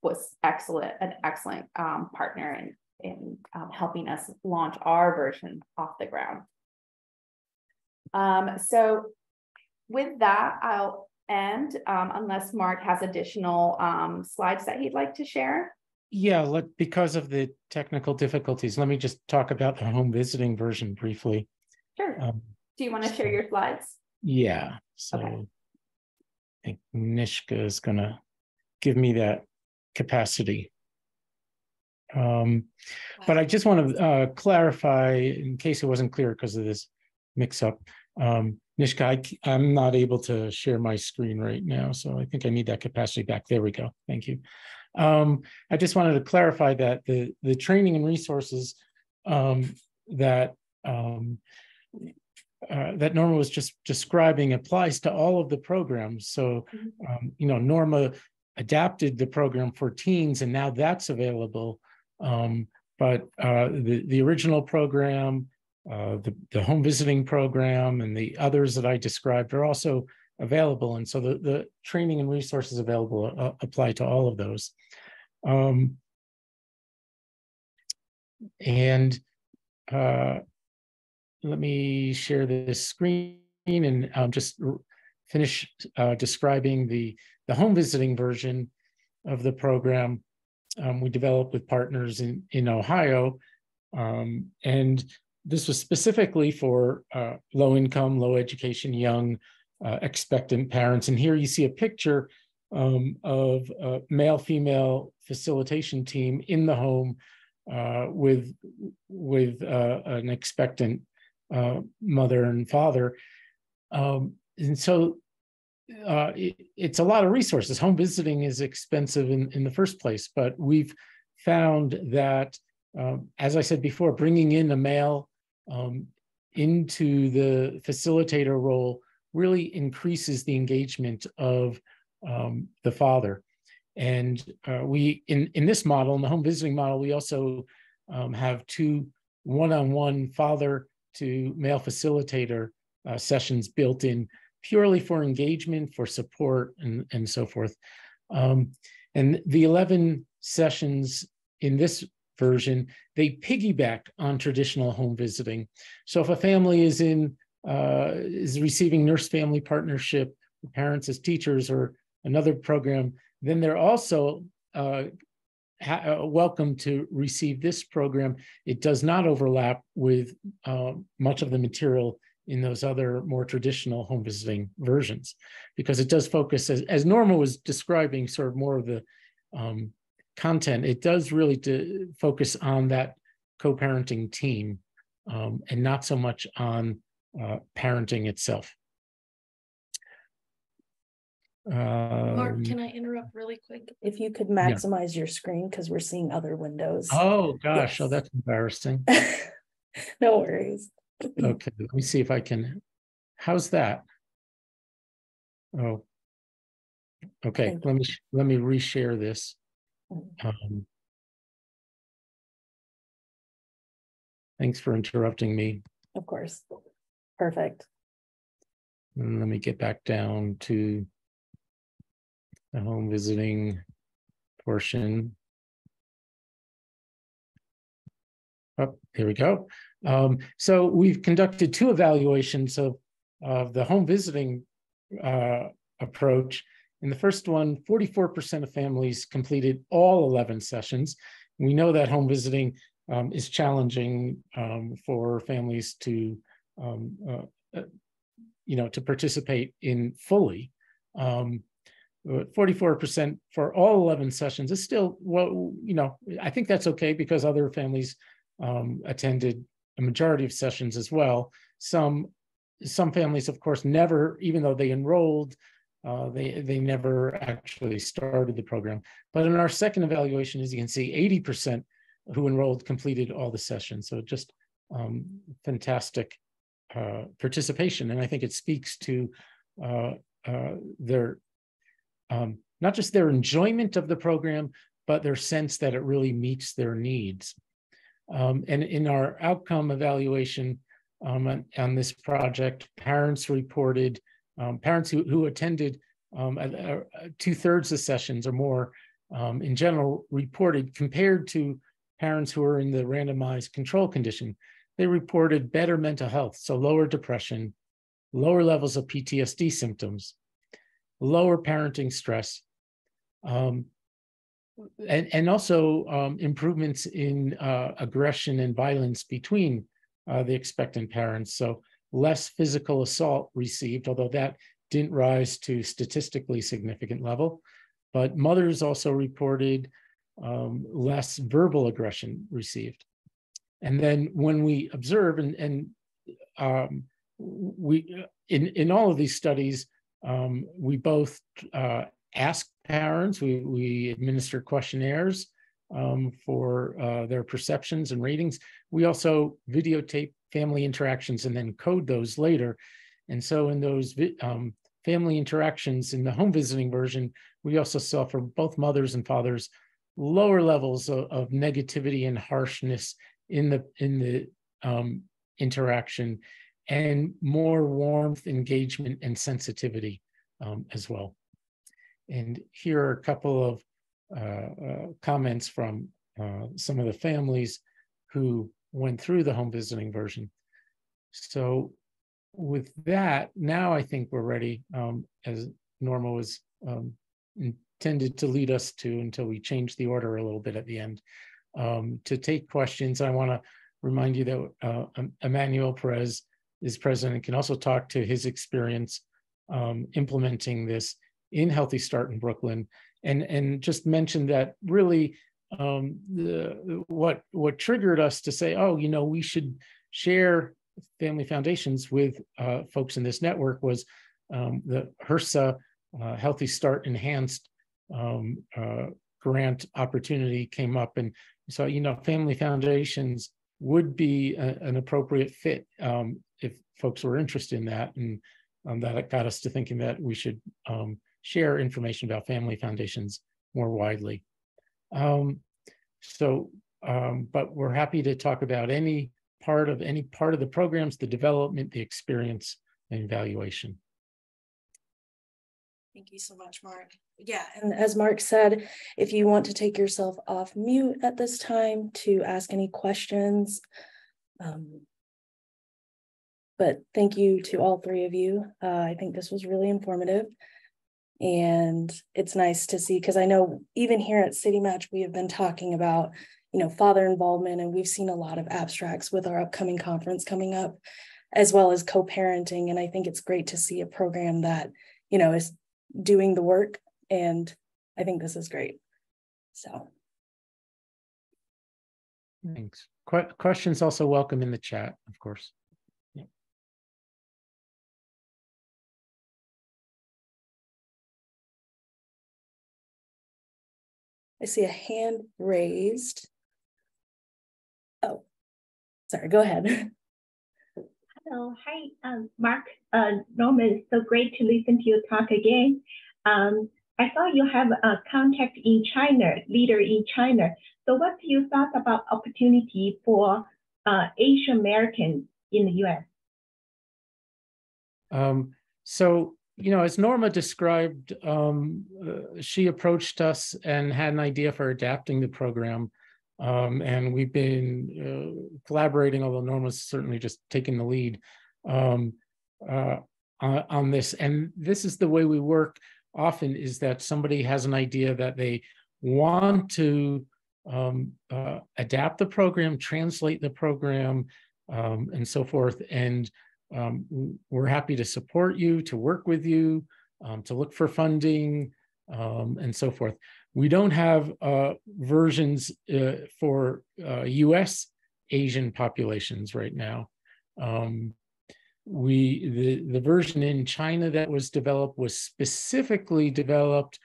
was an excellent partner in helping us launch our version off the ground. So with that, I'll end unless Mark has additional slides that he'd like to share.
Yeah, because of the technical difficulties, let me just talk about the home visiting version briefly.
Sure. Do you want to share your slides?
Yeah. So okay. I think Nishka is going to give me that capacity. But I just want to clarify, in case it wasn't clear because of this mix-up. Nishka, I'm not able to share my screen right now, so I think I need that capacity back. There we go. Thank you. I just wanted to clarify that the training and resources that Norma was just describing applies to all of the programs. So, Norma adapted the program for teens, and now that's available. But the original program, the home visiting program, and the others that I described are also available. And so the training and resources available apply to all of those. Let me share this screen and just finish describing the home visiting version of the program we developed with partners in Ohio. And this was specifically for low income, low education, young, expectant parents. And here you see a picture of a male-female facilitation team in the home with an expectant mother and father. And so it's a lot of resources. Home visiting is expensive in the first place, but we've found that, as I said before, bringing in a male into the facilitator role really increases the engagement of the father. And we, in this model, in the home visiting model, we also have 2 one-on-one father to male facilitator sessions built in purely for engagement, for support, and so forth. And the 11 sessions in this version, they piggyback on traditional home visiting. So if a family is receiving nurse family partnership, parents as teachers, or another program, then they're also welcome to receive this program. It does not overlap with much of the material in those other more traditional home visiting versions, because it does focus, as Norma was describing, sort of more of the content. It does really focus on that co-parenting team and not so much on parenting itself.
Mark, can I interrupt really quick? If you could maximize your screen, because we're seeing other windows.
Oh gosh,
Yes.
Oh, that's embarrassing.
No worries.
Okay, let me see if I can. How's that? Oh, okay. Let me reshare this. Thanks for interrupting me.
Of course. Perfect.
And let me get back down to the home visiting portion. Oh, here we go. So we've conducted 2 evaluations of the home visiting approach. In the first one, 44% of families completed all 11 sessions. We know that home visiting is challenging for families to, to participate in fully. 44% for all 11 sessions is still, well, I think that's okay, because other families attended a majority of sessions as well. Some families, of course, never, even though they enrolled, they never actually started the program. But in our second evaluation, as you can see, 80% who enrolled completed all the sessions. So just fantastic participation. And I think it speaks to their, not just their enjoyment of the program, but their sense that it really meets their needs. And in our outcome evaluation on this project, parents reported, parents who attended 2/3 of sessions or more, in general, reported, compared to parents who are in the randomized control condition, they reported better mental health, so lower depression, lower levels of PTSD symptoms, lower parenting stress, and also improvements in aggression and violence between the expectant parents. So less physical assault received, although that didn't rise to statistically significant level. But mothers also reported less verbal aggression received. And then when we observe, we in all of these studies, we both ask parents, we administer questionnaires for their perceptions and ratings. We also videotape family interactions and then code those later. And so in those family interactions in the home visiting version, we also saw for both mothers and fathers lower levels of negativity and harshness in the interaction, and more warmth, engagement, and sensitivity as well. And here are a couple of comments from some of the families who went through the home visiting version. So with that, now I think we're ready, as Norma was intended to lead us to until we change the order a little bit at the end, to take questions. I want to remind you that Emmanuel Perez is president and can also talk to his experience implementing this in Healthy Start in Brooklyn, and just mention that really what triggered us to say, oh, we should share family foundations with folks in this network was the HRSA Healthy Start Enhanced grant opportunity came up, and so family foundations would be an appropriate fit if folks were interested in that, and that got us to thinking that we should share information about family foundations more widely. But we're happy to talk about any part of the programs, the development, the experience, and evaluation.
Thank you so much, Mark. Yeah, and as Mark said, if you want to take yourself off mute at this time to ask any questions. But thank you to all three of you. I think this was really informative. And it's nice to see, because I know even here at City Match, we have been talking about, father involvement, and we've seen a lot of abstracts with our upcoming conference coming up, as well as co-parenting. And I think it's great to see a program that, is doing the work. And I think this is great. So.
Thanks. Questions also welcome in the chat, of course. Yeah.
I see a hand raised. Oh, sorry, go ahead.
Hello, hi, Mark, Norma, it's so great to listen to you talk again. I saw you have a contact in China, leader in China. So what's your thoughts about opportunity for Asian Americans in the US?
As Norma described, she approached us and had an idea for adapting the program. And we've been collaborating, although Norma's certainly just taking the lead on this. And this is the way we work often, is that somebody has an idea that they want to adapt the program, translate the program, and so forth. And we're happy to support you, to work with you, to look for funding, and so forth. We don't have versions for US Asian populations right now. The version in China that was developed was specifically developed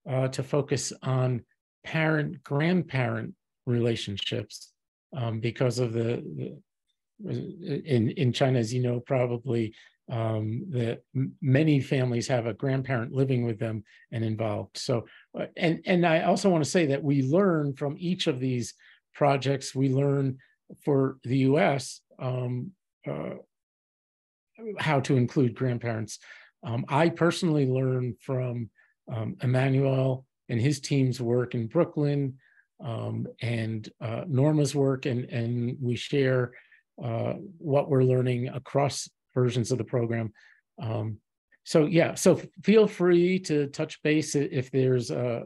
to focus on parent-grandparent relationships because of in China, as you know, probably that many families have a grandparent living with them and involved. So, and I also want to say that we learn from each of these projects. We learn for the US how to include grandparents. I personally learned from Emmanuel and his team's work in Brooklyn, and Norma's work, and we share what we're learning across versions of the program. So feel free to touch base if there's a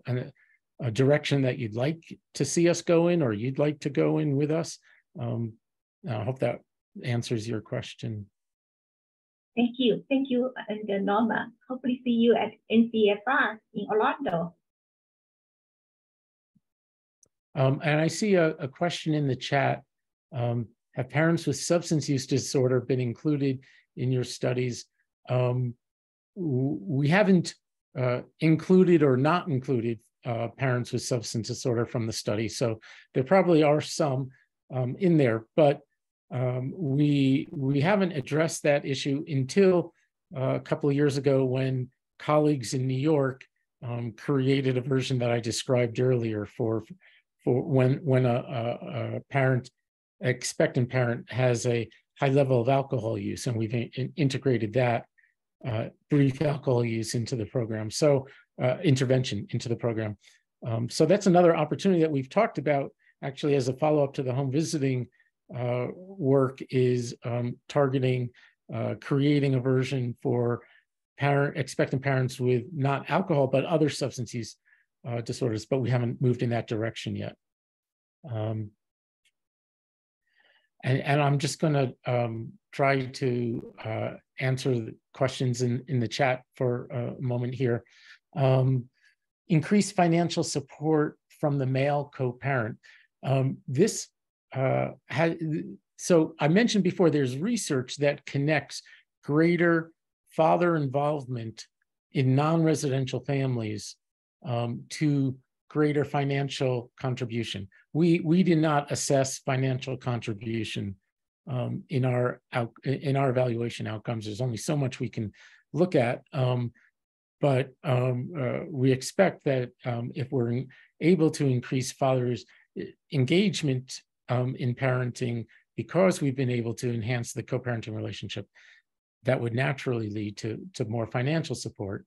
direction that you'd like to see us go in, or you'd like to go in with us. I hope that answers your question.
Thank you, and Norma. Hopefully see you at NCFR in Orlando.
And I see a question in the chat. Have parents with substance use disorder been included in your studies? We haven't included or not included parents with substance disorder from the study. So there probably are some in there, but we haven't addressed that issue until a couple of years ago when colleagues in New York created a version that I described earlier for when a parent, expectant parent, has a high level of alcohol use, and we've integrated that brief alcohol use into the program, so intervention into the program. So that's another opportunity that we've talked about actually as a follow-up to the home visiting work, is targeting, creating a version for expectant parents with not alcohol but other substance use disorders, but we haven't moved in that direction yet. And I'm just going to try to answer the questions in the chat for a moment here. Increased financial support from the male co-parent. So I mentioned before, there's research that connects greater father involvement in non-residential families to greater financial contribution. We did not assess financial contribution in our evaluation outcomes. There's only so much we can look at, but we expect that if we're able to increase fathers' engagement in parenting, because we've been able to enhance the co-parenting relationship, that would naturally lead to more financial support.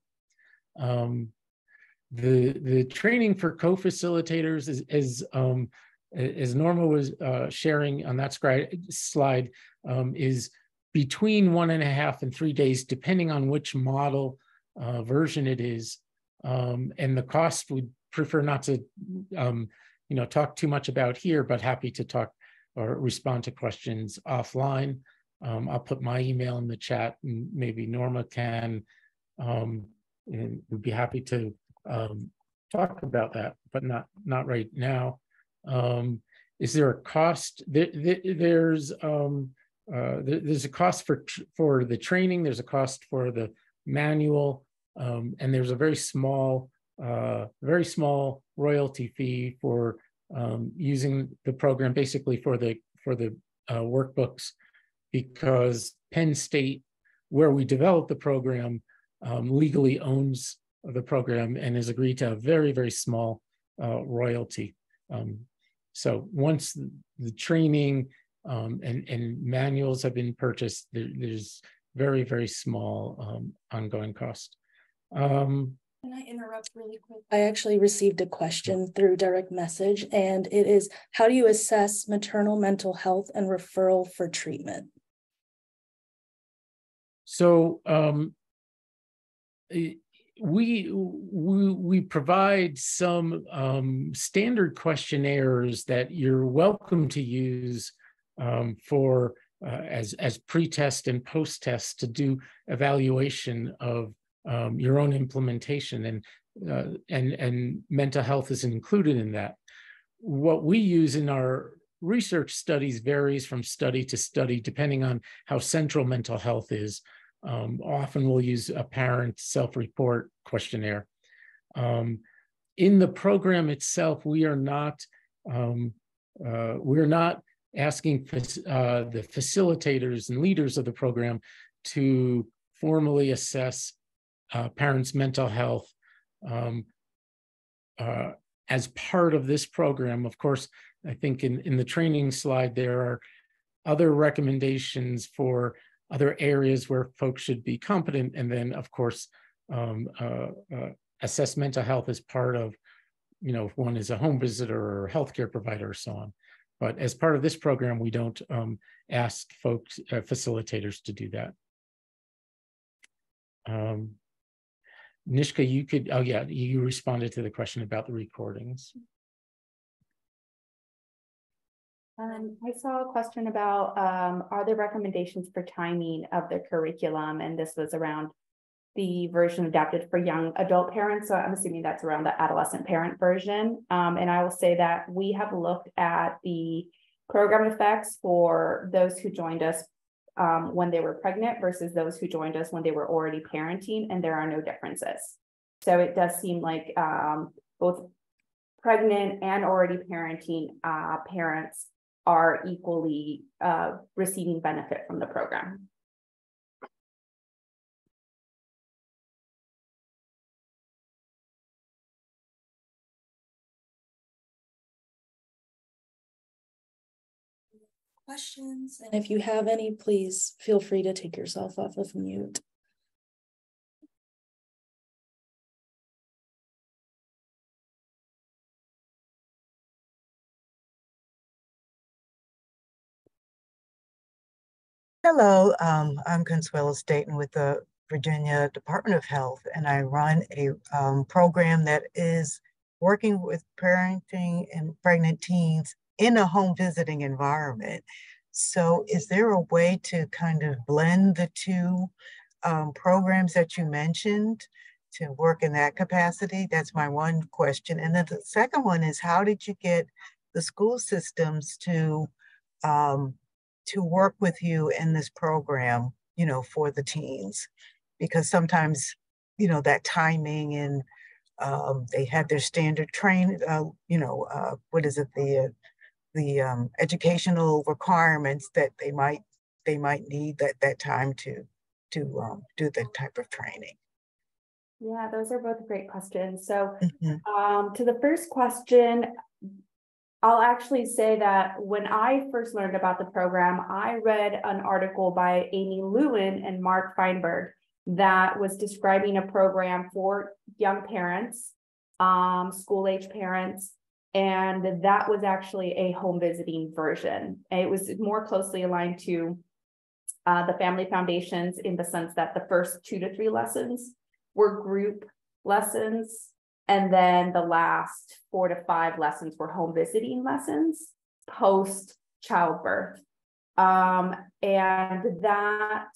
The training for co-facilitators as Norma was sharing on that slide, is between 1.5 and 3 days, depending on which model version it is. And the cost we'd prefer not to talk too much about here, but happy to talk or respond to questions offline. I'll put my email in the chat, and maybe Norma can, and we'd be happy to talk about that, but not right now. Is there a cost? There's a cost for the training. There's a cost for the manual, and there's a very small royalty fee for using the program, basically for the workbooks, because Penn State, where we developed the program, legally owns the program and has agreed to a very, very small royalty. So once the training and manuals have been purchased, there's very, very small ongoing cost.
Can I interrupt really quick? I actually received a question through direct message, and it is, how do you assess maternal mental health and referral for treatment? So we provide some standard questionnaires that you're welcome to use for as pre-test and post-test to do evaluation of your own implementation, and mental health is included in that. What we use in our research studies varies from study to study, depending on how central mental health is. Often we'll use a parent self-report questionnaire. In the program itself, we're not asking the facilitators and leaders of the program to formally assess parents' mental health as part of this program. Of course, I think in the training slide, there are other recommendations for other areas where folks should be competent, and then, of course, assess mental health as part of, if one is a home visitor or a healthcare provider or so on. But as part of this program, we don't ask folks, facilitators, to do that. Nishka, you could, you responded to the question about the recordings.
I saw a question about, are there recommendations for timing of the curriculum? And this was around the version adapted for young adult parents. So I'm assuming that's around the adolescent parent version. And I will say that we have looked at the program effects for those who joined us when they were pregnant versus those who joined us when they were already parenting, and there are no differences. So it does seem like both pregnant and already parenting parents are equally receiving benefit from the program.
Questions? And if you have any, please feel free to take yourself off of mute.
Hello, I'm Consuelo Staten with the Virginia Department of Health, and I run a program that is working with parenting and pregnant teens in a home visiting environment. So is there a way to kind of blend the two programs that you mentioned to work in that capacity? That's my one question. And then the second one is, how did you get the school systems to work with you in this program, you know, for the teens? Because sometimes, you know, that timing and they have their standard what is it, the educational requirements that they might need that time to do that type of training.
Yeah, those are both great questions. So to the first question, I'll actually say that when I first learned about the program, I read an article by Amy Lewin and Mark Feinberg that was describing a program for young parents, school-age parents, and that was actually a home visiting version. It was more closely aligned to the Family Foundations in the sense that the first 2 to 3 lessons were group lessons, and then the last 4 to 5 lessons were home visiting lessons post childbirth. And that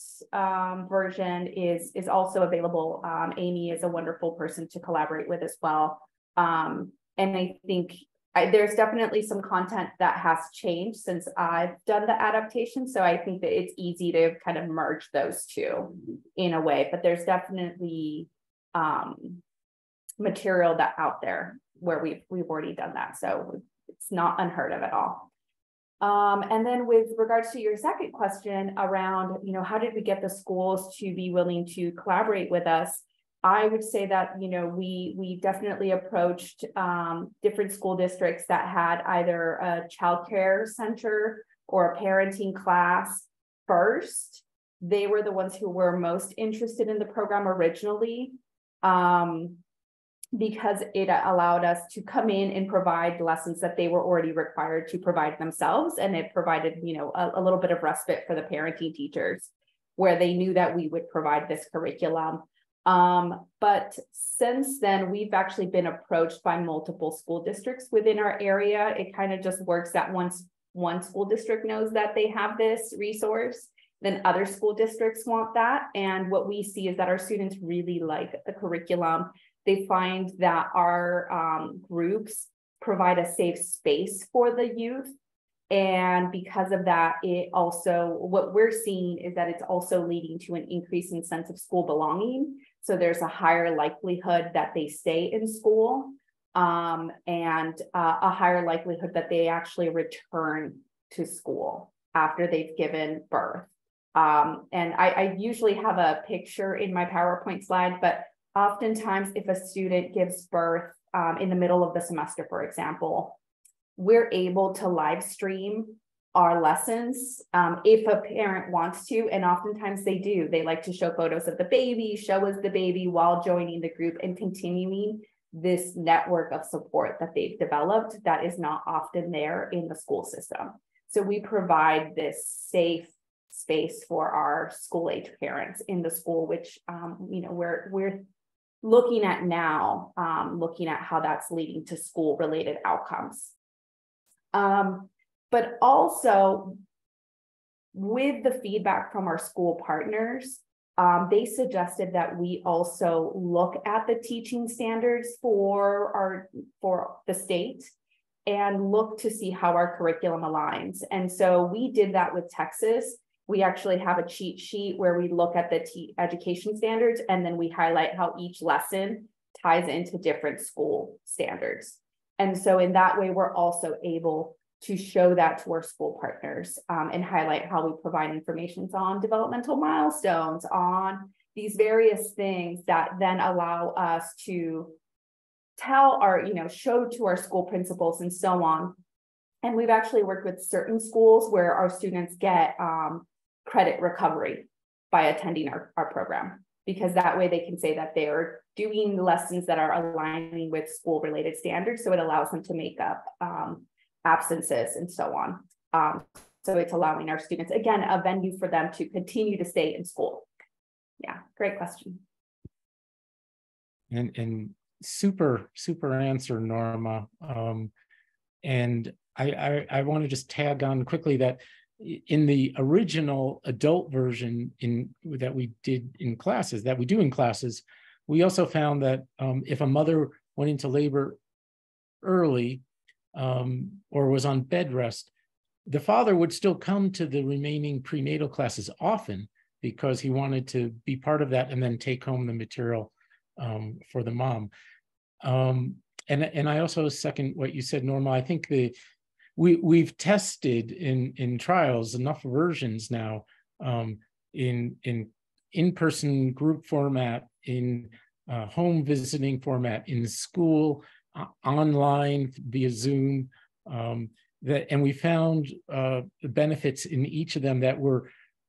version is also available. Amy is a wonderful person to collaborate with as well. And I think there's definitely some content that has changed since I've done the adaptation. So I think that it's easy to kind of merge those two in a way, but there's definitely material that out there where we've already done that. So it's not unheard of at all. And then with regards to your second question around, you know, how did we get the schools to be willing to collaborate with us? I would say that, you know, we definitely approached different school districts that had either a childcare center or a parenting class first. They were the ones who were most interested in the program originally, because it allowed us to come in and provide lessons that they were already required to provide themselves. And it provided, you know, a little bit of respite for the parenting teachers where they knew that we would provide this curriculum. But since then, we've actually been approached by multiple school districts within our area. It kind of just works that once one school district knows that they have this resource, then other school districts want that. And what we see is that our students really like the curriculum. They find that our groups provide a safe space for the youth. And because of that, it also, what we're seeing is that it's also leading to an increasing sense of school belonging. So there's a higher likelihood that they stay in school, and a higher likelihood that they actually return to school after they've given birth. And I usually have a picture in my PowerPoint slide, but oftentimes if a student gives birth in the middle of the semester, for example, we're able to live stream our lessons if a parent wants to, and oftentimes they do. They like to show photos of the baby, show us the baby while joining the group and continuing this network of support that they've developed that is not often there in the school system. So we provide this safe space for our school-age parents in the school, which you know, we're looking at now, looking at how that's leading to school-related outcomes. But also with the feedback from our school partners, They suggested that we also look at the teaching standards for the state and look to see how our curriculum aligns. And so we did that with Texas. We actually have a cheat sheet where we look at the education standards, and then we highlight how each lesson ties into different school standards. And so in that way, we're also able to show that to our school partners and highlight how we provide information on developmental milestones, on these various things that then allow us to tell our, show to our school principals and so on. And we've actually worked with certain schools where our students get credit recovery by attending our program, because that way they can say that they're doing lessons that are aligning with school related standards. So it allows them to make up absences and so on. So it's allowing our students, again, a venue for them to continue to stay in school. Yeah, great question.
And super answer, Norma. And I want to just tag on quickly that in the original adult version that we do in classes, we also found that if a mother went into labor early or was on bed rest, the father would still come to the remaining prenatal classes often because he wanted to be part of that and then take home the material for the mom. And I also second what you said, Norma. I think we've tested in trials enough versions now in in-person group format, in home visiting format, in school, online via Zoom, and we found the benefits in each of them that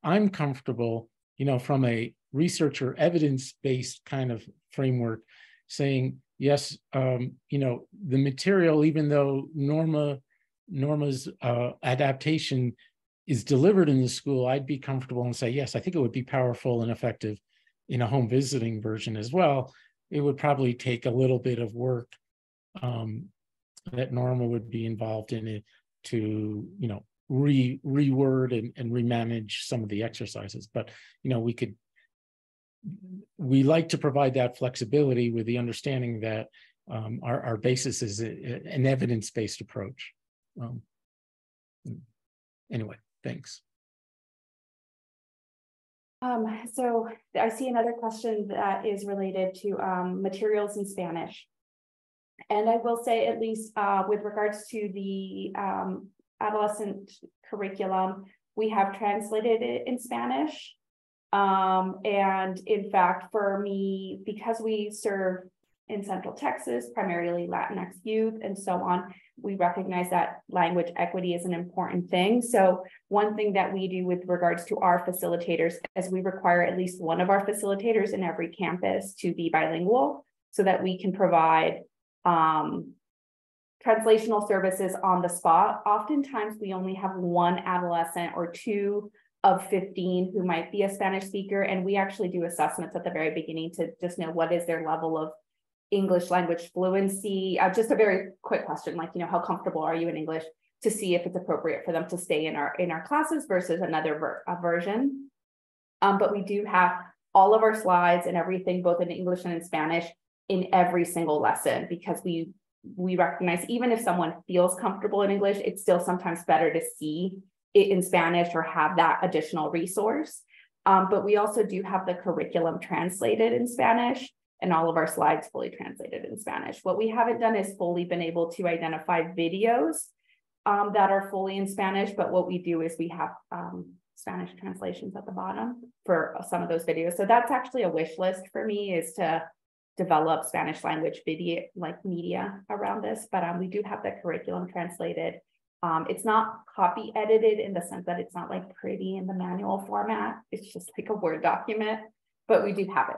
I'm comfortable, from a research or evidence-based kind of framework, saying, yes, the material, even though Norma's adaptation is delivered in the school, I'd be comfortable and say, yes, I think it would be powerful and effective in a home visiting version as well. It would probably take a little bit of work that Norma would be involved in it to, reword and remanage some of the exercises. But, we like to provide that flexibility with the understanding that our basis is an evidence-based approach. Anyway, thanks.
So I see another question that is related to materials in Spanish. And I will say, at least with regards to the adolescent curriculum, we have translated it in Spanish. And in fact, for me, because we serve in Central Texas, primarily Latinx youth and so on, we recognize that language equity is an important thing. So one thing that we do with regards to our facilitators is we require at least one of our facilitators in every campus to be bilingual so that we can provide translational services on the spot. Oftentimes, we only have one adolescent or two of 15 who might be a Spanish speaker, and we actually do assessments at the very beginning to just know what is their level of English language fluency. Just a very quick question, like, how comfortable are you in English, to see if it's appropriate for them to stay in our classes versus another version. But we do have all of our slides and everything, both in English and in Spanish, in every single lesson, because we recognize even if someone feels comfortable in English, it's still sometimes better to see it in Spanish or have that additional resource. But we also do have the curriculum translated in Spanish and all of our slides fully translated in Spanish. What we haven't done is fully been able to identify videos that are fully in Spanish, but what we do is we have Spanish translations at the bottom for some of those videos. So that's actually a wish list for me, is to develop Spanish language video, like media around this, but we do have the curriculum translated. It's not copy edited in the sense that it's not like pretty in the manual format. It's just like a Word document, but we do have it.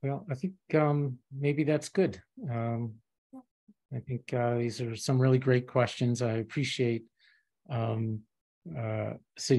Well, I think maybe that's good. I think these are some really great questions. I appreciate City